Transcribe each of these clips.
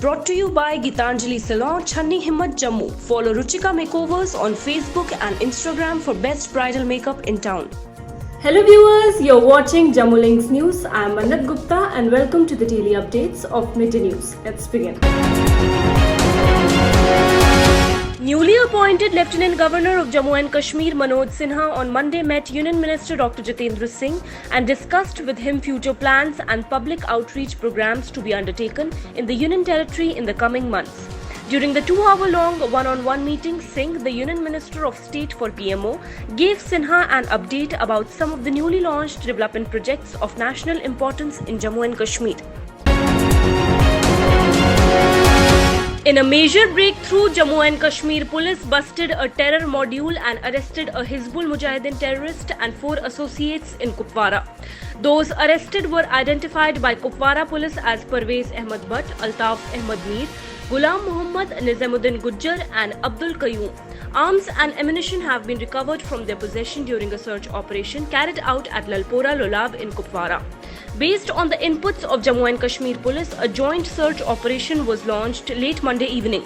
brought to you by Gitanjali Salon, Channi Himmat, Jammu. Follow Ruchika Makeovers on Facebook and Instagram for best bridal makeup in town. Hello viewers, you're watching Jammu Links News. I'm Mannat Gupta and welcome to the daily updates of Midday News. Let's begin. Newly appointed Lieutenant Governor of Jammu and Kashmir Manoj Sinha on Monday met Union Minister Dr. Jitendra Singh and discussed with him future plans and public outreach programs to be undertaken in the Union Territory in the coming months. During the 2-hour-long one-on-one meeting, Singh, the Union Minister of State for PMO, gave Sinha an update about some of the newly launched development projects of national importance in Jammu and Kashmir. In a major breakthrough, Jammu and Kashmir police busted a terror module and arrested a Hizbul Mujahideen terrorist and 4 associates in Kupwara. Those arrested were identified by Kupwara police as Parvez Ahmed Butt, Altaf Ahmed Mir, Ghulam Muhammad, Nizamuddin Gujjar and Abdul Qayyum. Arms and ammunition have been recovered from their possession during a search operation carried out at Lalpora Lolab in Kupwara. Based on the inputs of Jammu and Kashmir Police, a joint search operation was launched late Monday evening.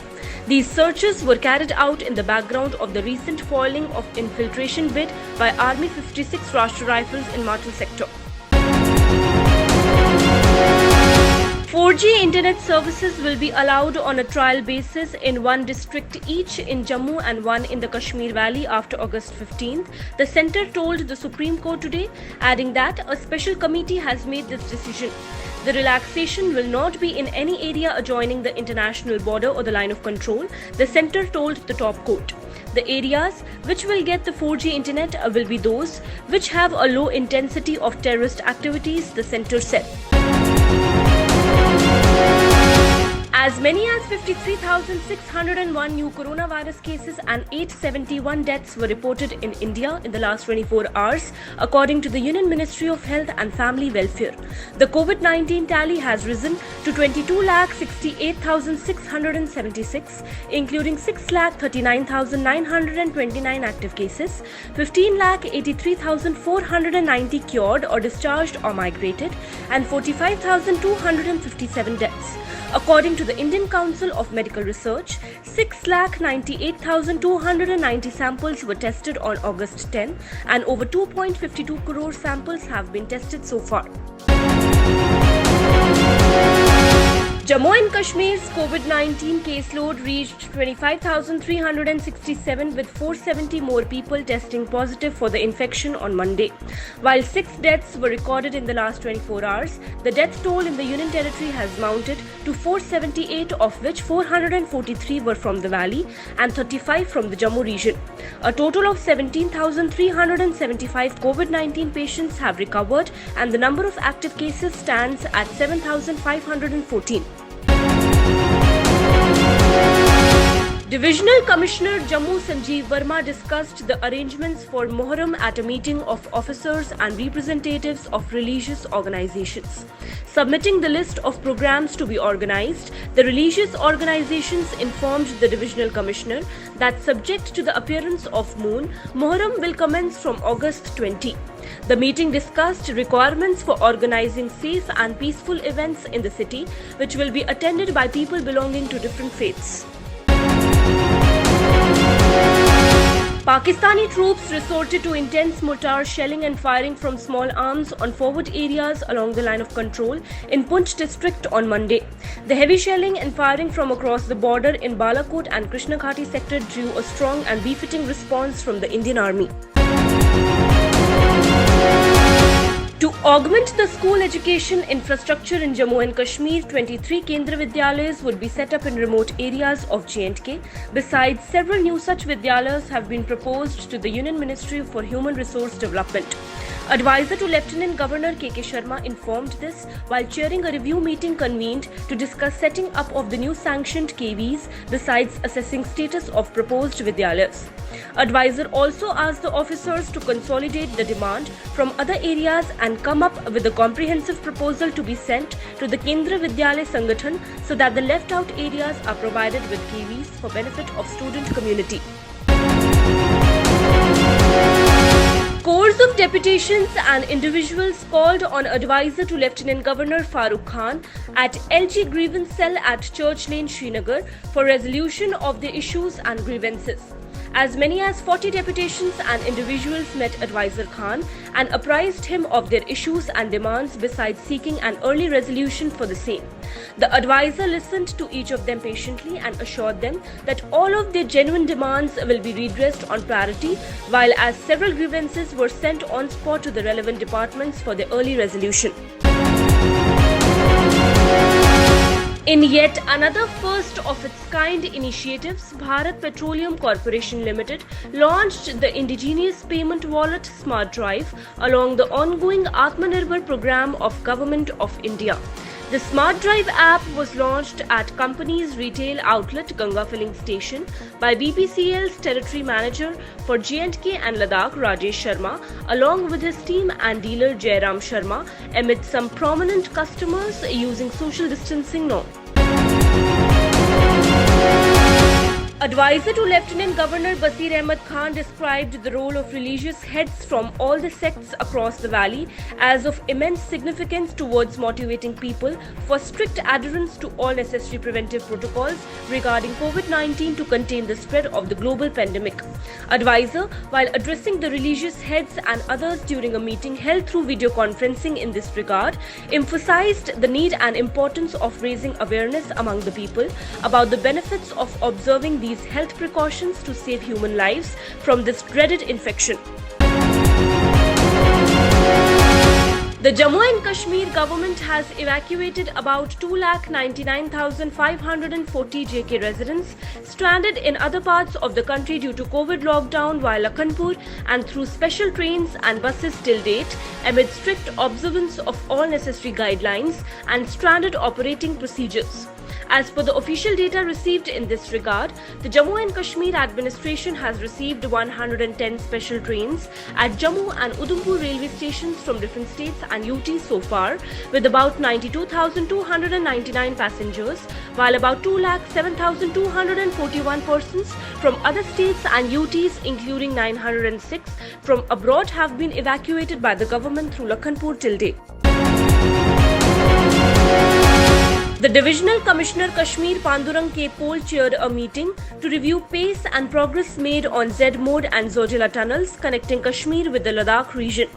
These searches were carried out in the background of the recent foiling of infiltration bid by Army 56 Rashtra Rifles in Matul sector. 4G internet services will be allowed on a trial basis in one district each in Jammu and one in the Kashmir Valley after August 15th, the centre told the Supreme Court today, adding that a special committee has made this decision. The relaxation will not be in any area adjoining the international border or the line of control, the centre told the top court. The areas which will get the 4G internet will be those which have a low intensity of terrorist activities, the centre said. As many as 53,601 new coronavirus cases and 871 deaths were reported in India in the last 24 hours, according to the Union Ministry of Health and Family Welfare. The COVID-19 tally has risen to 22,68,676, including 6,39,929 active cases, 15,83,490 cured or discharged or migrated, and 45,257 deaths. According to the Indian Council of Medical Research, 6,98,290 samples were tested on August 10 and over 2.52 crore samples have been tested so far. Jammu and Kashmir's COVID-19 caseload reached 25,367 with 470 more people testing positive for the infection on Monday. While 6 deaths were recorded in the last 24 hours, the death toll in the Union Territory has mounted to 478, of which 443 were from the Valley and 35 from the Jammu region. A total of 17,375 COVID-19 patients have recovered and the number of active cases stands at 7,514. Divisional Commissioner Jammu Sanjeev Verma discussed the arrangements for Muharram at a meeting of officers and representatives of religious organizations. Submitting the list of programs to be organized, the religious organizations informed the Divisional Commissioner that subject to the appearance of moon, Muharram will commence from August 20. The meeting discussed requirements for organizing safe and peaceful events in the city, which will be attended by people belonging to different faiths. Pakistani troops resorted to intense mortar shelling and firing from small arms on forward areas along the line of control in Poonch district on Monday. The heavy shelling and firing from across the border in Balakot and Krishna Ghati sector drew a strong and befitting response from the Indian Army. To augment the school education infrastructure in Jammu and Kashmir, 23 Kendra Vidyalayas would be set up in remote areas of J&K. Besides, several new such Vidyalayas have been proposed to the Union Ministry for Human Resource Development. Advisor to Lieutenant Governor K.K. Sharma informed this while chairing a review meeting convened to discuss setting up of the new sanctioned KVs besides assessing status of proposed Vidyalayas. Advisor also asked the officers to consolidate the demand from other areas and come up with a comprehensive proposal to be sent to the Kendra Vidyalaya Sangathan so that the left out areas are provided with KVs for benefit of student community. Scores of deputations and individuals called on advisor to Lieutenant Governor Farooq Khan at LG Grievance Cell at Church Lane, Srinagar for resolution of the issues and grievances. As many as 40 deputations and individuals met Advisor Khan and apprised him of their issues and demands besides seeking an early resolution for the same. The advisor listened to each of them patiently and assured them that all of their genuine demands will be redressed on priority, while as several grievances were sent on spot to the relevant departments for their early resolution. In yet another first of its kind initiatives, Bharat Petroleum Corporation Limited launched the indigenous payment wallet Smart Drive along the ongoing Atmanirbhar program of Government of India. The Smart Drive app was launched at company's retail outlet Ganga Filling Station by BPCL's territory manager for J&K and Ladakh Rajesh Sharma along with his team and dealer Jairam Sharma amid some prominent customers using social distancing norms. Advisor to Lieutenant Governor Basir Ahmed Khan described the role of religious heads from all the sects across the valley as of immense significance towards motivating people for strict adherence to all necessary preventive protocols regarding COVID-19 to contain the spread of the global pandemic. Advisor, while addressing the religious heads and others during a meeting held through video conferencing in this regard, emphasized the need and importance of raising awareness among the people about the benefits of observing these health precautions to save human lives from this dreaded infection. The Jammu and Kashmir government has evacuated about 2,99,540 JK residents stranded in other parts of the country due to COVID lockdown via Lakhanpur and through special trains and buses till date amid strict observance of all necessary guidelines and standard operating procedures. As per the official data received in this regard, the Jammu and Kashmir administration has received 110 special trains at Jammu and Udhampur railway stations from different states and UT so far, with about 92,299 passengers, while about 2,07,241 persons from other states and UTs, including 906 from abroad, have been evacuated by the government through Lakhanpur till date. The Divisional Commissioner Kashmir Pandurang K. Pol chaired a meeting to review pace and progress made on Z Mode and Zojila tunnels connecting Kashmir with the Ladakh region.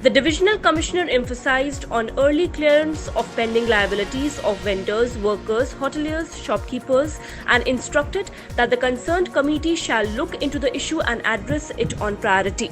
The Divisional Commissioner emphasized on early clearance of pending liabilities of vendors, workers, hoteliers, shopkeepers and instructed that the concerned committee shall look into the issue and address it on priority.